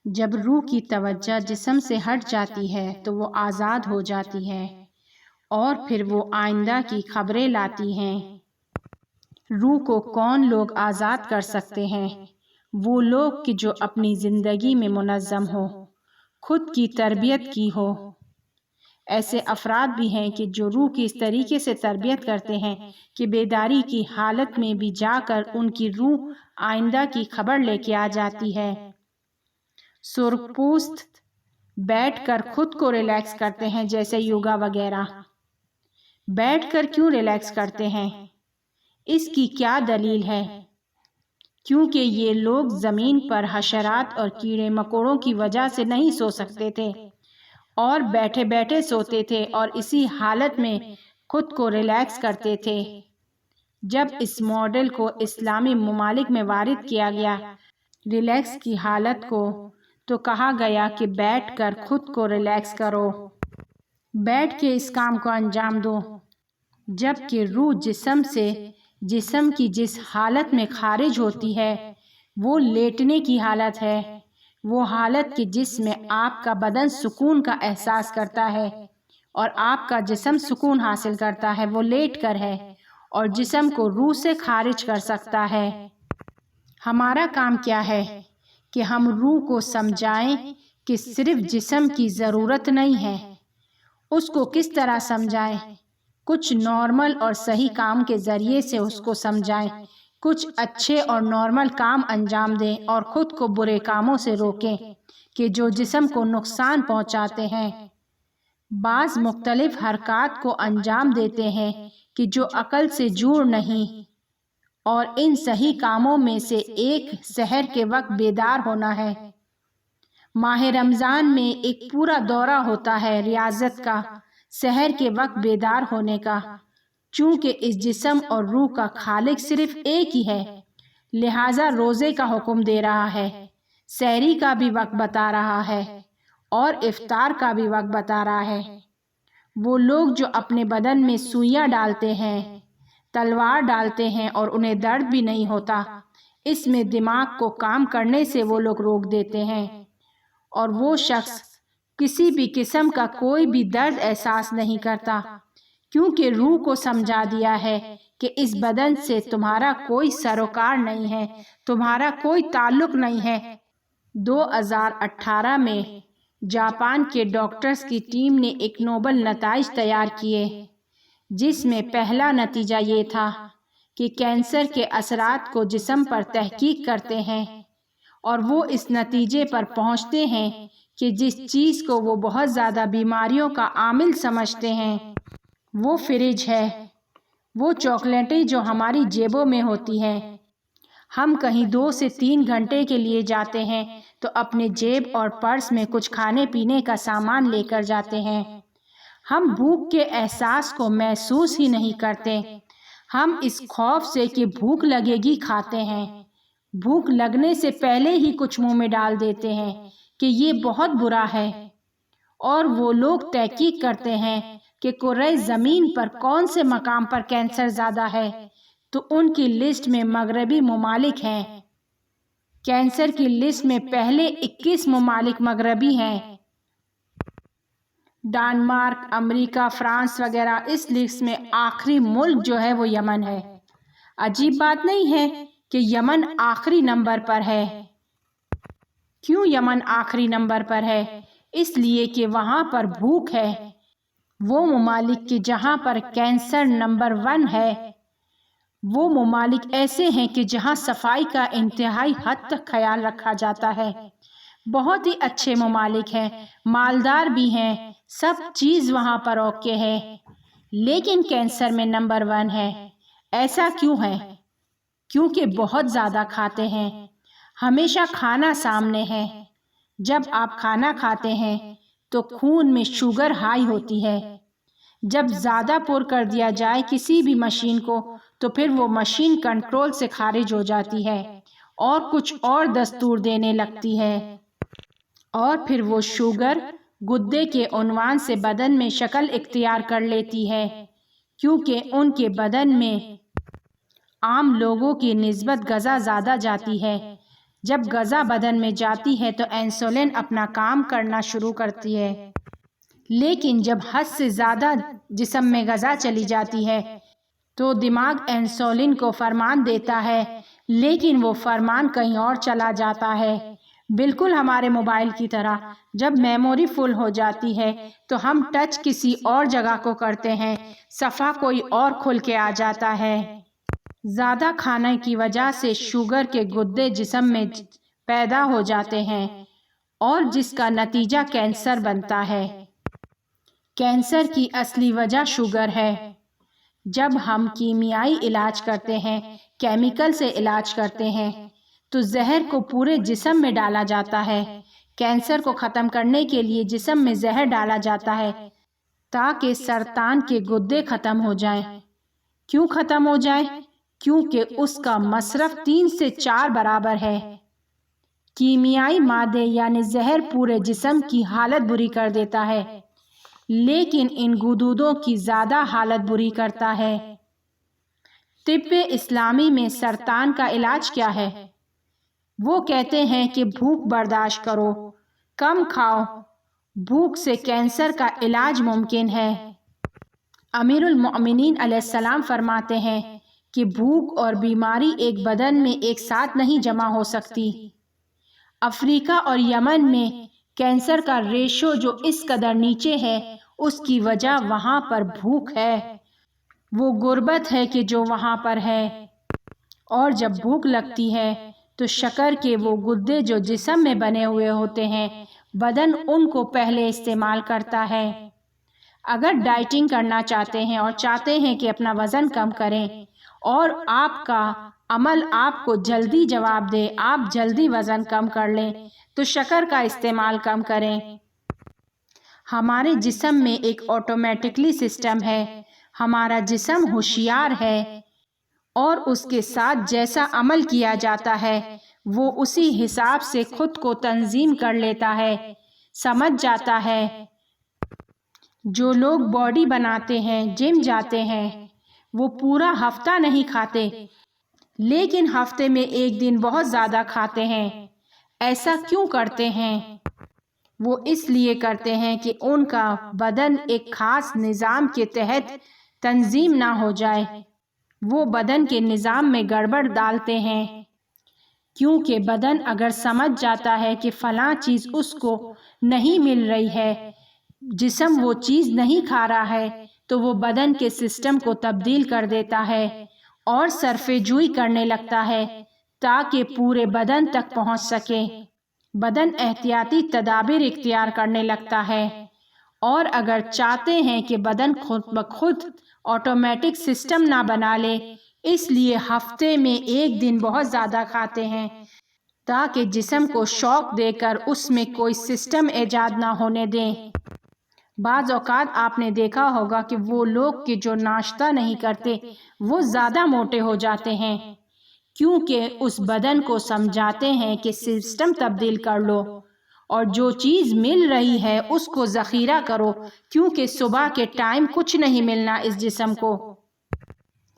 جب روح کی توجہ جسم سے ہٹ جاتی ہے تو وہ آزاد ہو جاتی ہے اور پھر وہ آئندہ کی خبریں لاتی ہیں۔ روح کو کون لوگ آزاد کر سکتے ہیں؟ وہ لوگ کہ جو اپنی زندگی میں منظم ہو، خود کی تربیت کی ہو۔ ایسے افراد بھی ہیں کہ جو روح کی اس طریقے سے تربیت کرتے ہیں کہ بیداری کی حالت میں بھی جا کر ان کی روح آئندہ کی خبر لے کے آ جاتی ہے۔ سرخ پوست بیٹھ کر خود کو ریلیکس کرتے ہیں، جیسے یوگا وغیرہ۔ بیٹھ کر کیوں ریلیکس کرتے ہیں؟ اس کی کیا دلیل ہے؟ کیونکہ یہ لوگ زمین پر حشرات اور کیڑے مکوڑوں کی وجہ سے نہیں سو سکتے تھے اور بیٹھے بیٹھے سوتے تھے اور اسی حالت میں خود کو ریلیکس کرتے تھے۔ جب اس ماڈل کو اسلامی ممالک میں وارد کیا گیا ریلیکس کی حالت کو، تو کہا گیا کہ بیٹھ کر خود کو ریلیکس کرو، بیٹھ کے اس کام کو انجام دو۔ جبکہ روح جسم سے جسم کی جس حالت میں خارج ہوتی ہے وہ لیٹنے کی حالت ہے۔ وہ حالت کہ جس میں آپ کا بدن سکون کا احساس کرتا ہے اور آپ کا جسم سکون حاصل کرتا ہے، وہ لیٹ کر ہے اور جسم کو روح سے خارج کر سکتا ہے۔ ہمارا کام کیا ہے کہ ہم روح کو سمجھائیں کہ صرف جسم کی ضرورت نہیں ہے۔ اس کو کس طرح سمجھائیں؟ کچھ نارمل اور صحیح کام کے ذریعے سے اس کو سمجھائیں، کچھ اچھے اور نارمل کام انجام دیں اور خود کو برے کاموں سے روکیں کہ جو جسم کو نقصان پہنچاتے ہیں۔ بعض مختلف حرکات کو انجام دیتے ہیں کہ جو عقل سے جوڑ نہیں، اور ان صحیح کاموں میں سے ایک سحر کے وقت بیدار ہونا ہے۔ ماہ رمضان میں ایک پورا دورہ ہوتا ہے ریاضت کا، سحر کے وقت بیدار ہونے کا۔ چونکہ اس جسم اور روح کا خالق صرف ایک ہی ہے، لہٰذا روزے کا حکم دے رہا ہے، سحری کا بھی وقت بتا رہا ہے اور افطار کا بھی وقت بتا رہا ہے۔ وہ لوگ جو اپنے بدن میں سوئیاں ڈالتے ہیں، تلوار ڈالتے ہیں اور انہیں درد بھی نہیں ہوتا، اس میں دماغ کو کام کرنے سے وہ لوگ روک دیتے ہیں، اور وہ شخص کسی بھی قسم کا کوئی بھی درد احساس نہیں کرتا، کیونکہ روح کو سمجھا دیا ہے کہ اس بدن سے تمہارا کوئی سروکار نہیں ہے، تمہارا کوئی تعلق نہیں ہے۔ 2018 میں جاپان کے ڈاکٹرز کی ٹیم نے ایک نوبل نتائج تیار کیے، جس میں پہلا نتیجہ یہ تھا کہ کینسر کے اثرات کو جسم پر تحقیق کرتے ہیں، اور وہ اس نتیجے پر پہنچتے ہیں کہ جس چیز کو وہ بہت زیادہ بیماریوں کا عامل سمجھتے ہیں وہ فریج ہے، وہ چاکلیٹیں جو ہماری جیبوں میں ہوتی ہیں۔ ہم کہیں 2 سے 3 گھنٹے کے لیے جاتے ہیں تو اپنے جیب اور پرس میں کچھ کھانے پینے کا سامان لے کر جاتے ہیں۔ ہم بھوک کے احساس کو محسوس ہی نہیں کرتے، ہم اس خوف سے کہ بھوک لگے گی کھاتے ہیں، بھوک لگنے سے پہلے ہی کچھ منہ میں ڈال دیتے ہیں کہ یہ بہت برا ہے۔ اور وہ لوگ تحقیق کرتے ہیں کہ کرۂ زمین پر کون سے مقام پر کینسر زیادہ ہے، تو ان کی لسٹ میں مغربی ممالک ہیں۔ کینسر کی لسٹ میں پہلے 21 ممالک مغربی ہیں، ڈنمارک، امریکہ، فرانس وغیرہ۔ اس لسٹ میں آخری ملک جو ہے وہ یمن ہے۔ عجیب بات نہیں ہے کہ یمن آخری نمبر پر ہے۔ کیوں یمن آخری نمبر پر ہے؟ اس لیے کہ وہاں پر بھوک ہے۔ وہ ممالک کہ جہاں پر کینسر نمبر 1 ہے، وہ ممالک ایسے ہیں کہ جہاں صفائی کا انتہائی حد تک خیال رکھا جاتا ہے۔ بہت ہی اچھے ممالک ہیں، مالدار بھی ہیں، سب چیز وہاں پر اوکے ہے، لیکن کینسر میں نمبر 1 ہے۔ ایسا کیوں ہے؟ کیونکہ بہت زیادہ کھاتے ہیں، ہمیشہ کھانا سامنے ہے۔ جب آپ کھانا کھاتے ہیں تو خون میں شوگر ہائی ہوتی ہے۔ جب زیادہ پر کر دیا جائے کسی بھی مشین کو تو پھر وہ مشین کنٹرول سے خارج ہو جاتی ہے اور کچھ اور دستور دینے لگتی ہے، اور پھر وہ شوگر گدے کے عنوان سے بدن میں شکل اختیار کر لیتی ہے، کیونکہ ان کے بدن میں عام لوگوں کی نسبت غذا زیادہ جاتی ہے، جب غذا بدن میں جاتی ہے تو انسولین اپنا کام کرنا شروع کرتی ہے، لیکن جب حد سے زیادہ جسم میں غذا چلی جاتی ہے تو دماغ انسولین کو فرمان دیتا ہے، لیکن وہ فرمان کہیں اور چلا جاتا ہے، بالکل ہمارے موبائل کی طرح۔ جب میموری فل ہو جاتی ہے تو ہم ٹچ کسی اور جگہ کو کرتے ہیں، صفحہ کوئی اور کھل کے آ جاتا ہے۔ زیادہ کھانے کی وجہ سے شوگر کے گدے جسم میں پیدا ہو جاتے ہیں اور جس کا نتیجہ کینسر بنتا ہے۔ کینسر کی اصلی وجہ شوگر ہے۔ جب ہم کیمیائی علاج کرتے ہیں، کیمیکل سے علاج کرتے ہیں، تو زہر کو پورے جسم میں ڈالا جاتا ہے۔ کینسر کو ختم کرنے کے لیے جسم میں زہر ڈالا جاتا ہے تاکہ سرطان کے گدے ختم ہو جائیں۔ کیوں ختم ہو جائیں؟ کیونکہ اس کا مصرف 3 سے 4 برابر ہے۔ کیمیائی مادے یعنی زہر پورے جسم کی حالت بری کر دیتا ہے، لیکن ان گدودوں کی زیادہ حالت بری کرتا ہے۔ طب اسلامی میں سرطان کا علاج کیا ہے؟ وہ کہتے ہیں کہ بھوک برداشت کرو، کم کھاؤ، بھوک سے کینسر کا علاج ممکن ہے۔ امیر المؤمنین علیہ السلام فرماتے ہیں کہ بھوک اور بیماری ایک بدن میں ایک ساتھ نہیں جمع ہو سکتی۔ افریقہ اور یمن میں کینسر کا ریشو جو اس قدر نیچے ہے، اس کی وجہ وہاں پر بھوک ہے، وہ غربت ہے کہ جو وہاں پر ہے۔ اور جب بھوک لگتی ہے تو شکر کے وہ گدے جو جسم میں بنے ہوئے ہوتے ہیں، بدن ان کو پہلے استعمال کرتا ہے۔ اگر ڈائٹنگ کرنا چاہتے ہیں اور چاہتے ہیں کہ اپنا وزن کم کریں اور آپ کا عمل آپ کو جلدی جواب دے، آپ جلدی وزن کم کر لیں، تو شکر کا استعمال کم کریں۔ ہمارے جسم میں ایک آٹومیٹکلی سسٹم ہے، ہمارا جسم ہوشیار ہے اور اس کے ساتھ جیسا عمل کیا جاتا ہے وہ اسی حساب سے خود کو تنظیم کر لیتا ہے، سمجھ جاتا ہے۔ جو لوگ باڈی بناتے ہیں، جم جاتے ہیں، وہ پورا ہفتہ نہیں کھاتے، لیکن ہفتے میں ایک دن بہت زیادہ کھاتے ہیں۔ ایسا کیوں کرتے ہیں؟ وہ اس لیے کرتے ہیں کہ ان کا بدن ایک خاص نظام کے تحت تنظیم نہ ہو جائے۔ وہ بدن کے نظام میں گڑبڑ ڈالتے ہیں، کیونکہ بدن اگر سمجھ جاتا ہے کہ فلاں چیز اس کو نہیں مل رہی ہے، جسم وہ چیز نہیں کھا رہا ہے، تو وہ بدن کے سسٹم کو تبدیل کر دیتا ہے اور صرفے جوئی کرنے لگتا ہے تاکہ پورے بدن تک پہنچ سکے۔ بدن احتیاطی تدابیر اختیار کرنے لگتا ہے، اور اگر چاہتے ہیں کہ بدن خود بخود آٹومیٹک سسٹم نہ بنا لے، اس لیے ہفتے میں ایک دن بہت زیادہ کھاتے ہیں تاکہ جسم کو شوق دے کر اس میں کوئی سسٹم ایجاد نہ ہونے دیں۔ بعض اوقات آپ نے دیکھا ہوگا کہ وہ لوگ کہ جو ناشتہ نہیں کرتے وہ زیادہ موٹے ہو جاتے ہیں، کیونکہ اس بدن کو سمجھاتے ہیں کہ سسٹم تبدیل کر لو اور جو چیز مل رہی ہے اس کو ذخیرہ کرو، کیونکہ صبح کے ٹائم کچھ نہیں ملنا اس جسم کو۔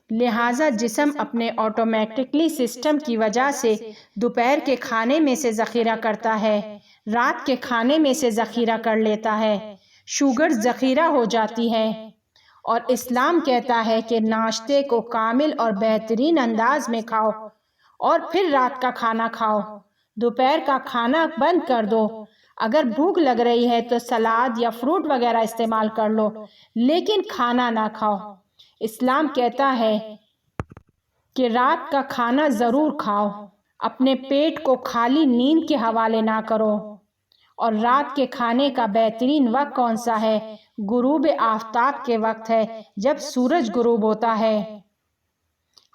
لہٰذا جسم اپنے آٹومیٹکلی سسٹم کی وجہ سے دوپہر کے کھانے میں سے ذخیرہ کرتا ہے، رات کے کھانے میں سے ذخیرہ کر لیتا ہے، شوگر ذخیرہ ہو جاتی ہے۔ اور اسلام کہتا ہے کہ ناشتے کو کامل اور بہترین انداز میں کھاؤ اور پھر رات کا کھانا کھاؤ، دوپہر کا کھانا بند کر دو۔ اگر بھوک لگ رہی ہے تو سلاد یا فروٹ وغیرہ استعمال کر لو، لیکن کھانا نہ کھاؤ۔ اسلام کہتا ہے کہ رات کا کھانا ضرور کھاؤ، اپنے پیٹ کو خالی نیند کے حوالے نہ کرو۔ اور رات کے کھانے کا بہترین وقت کون سا ہے؟ غروب آفتاب کے وقت ہے، جب سورج غروب ہوتا ہے۔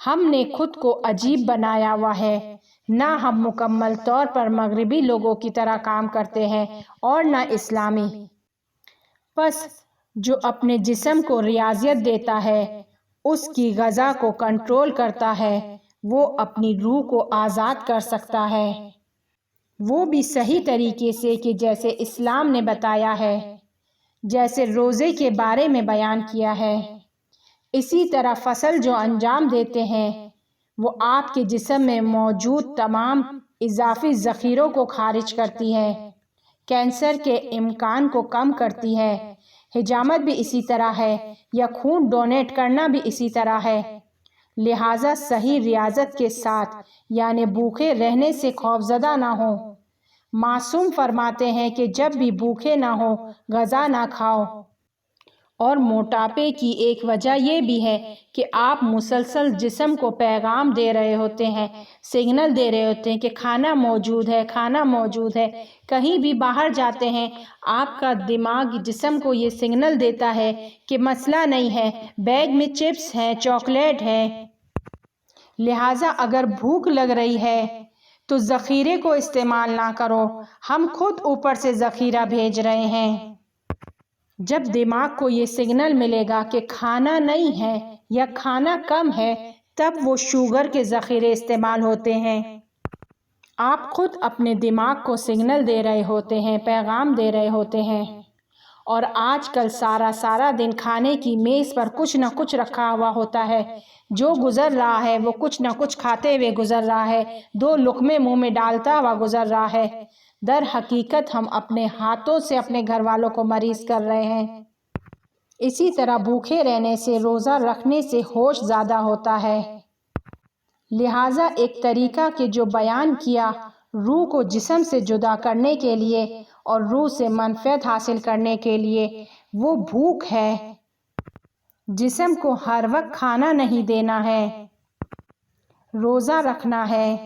ہم نے خود کو عجیب بنایا ہوا ہے، نہ ہم مکمل طور پر مغربی لوگوں کی طرح کام کرتے ہیں اور نہ اسلامی۔ پس جو اپنے جسم کو ریاضت دیتا ہے، اس کی غذا کو کنٹرول کرتا ہے، وہ اپنی روح کو آزاد کر سکتا ہے، وہ بھی صحیح طریقے سے کہ جیسے اسلام نے بتایا ہے، جیسے روزے کے بارے میں بیان کیا ہے۔ اسی طرح فصل جو انجام دیتے ہیں وہ آپ کے جسم میں موجود تمام اضافی ذخیروں کو خارج کرتی ہے، کینسر کے امکان کو کم کرتی ہے، حجامت بھی اسی طرح ہے، یا خون ڈونیٹ کرنا بھی اسی طرح ہے۔ لہٰذا صحیح ریاضت کے ساتھ یعنی بھوکے رہنے سے خوفزدہ نہ ہو۔ معصوم فرماتے ہیں کہ جب بھی بھوکے نہ ہو غذا نہ کھاؤ۔ اور موٹاپے کی ایک وجہ یہ بھی ہے کہ آپ مسلسل جسم کو پیغام دے رہے ہوتے ہیں، سگنل دے رہے ہوتے ہیں کہ کھانا موجود ہے، کھانا موجود ہے۔ کہیں بھی باہر جاتے ہیں، آپ کا دماغ جسم کو یہ سگنل دیتا ہے کہ مسئلہ نہیں ہے، بیگ میں چپس ہیں، چاکلیٹ ہے۔ لہٰذا اگر بھوک لگ رہی ہے تو ذخیرے کو استعمال نہ کرو، ہم خود اوپر سے ذخیرہ بھیج رہے ہیں۔ جب دماغ کو یہ سگنل ملے گا کہ کھانا نہیں ہے یا کھانا کم ہے، تب وہ شوگر کے ذخیرے استعمال ہوتے ہیں۔ آپ خود اپنے دماغ کو سگنل دے رہے ہوتے ہیں، پیغام دے رہے ہوتے ہیں۔ اور آج کل سارا دن کھانے کی میز پر کچھ نہ کچھ رکھا ہوا ہوتا ہے، جو گزر رہا ہے وہ کچھ نہ کچھ کھاتے ہوئے گزر رہا ہے، 2 لقمے منہ میں ڈالتا ہوا گزر رہا ہے۔ در حقیقت ہم اپنے ہاتھوں سے اپنے گھر والوں کو مریض کر رہے ہیں۔ اسی طرح بھوکے رہنے سے، روزہ رکھنے سے ہوش زیادہ ہوتا ہے۔ لہٰذا ایک طریقہ کہ جو بیان کیا روح کو جسم سے جدا کرنے کے لیے اور روح سے منفعت حاصل کرنے کے لیے، وہ بھوک ہے۔ جسم کو ہر وقت کھانا نہیں دینا ہے، روزہ رکھنا ہے۔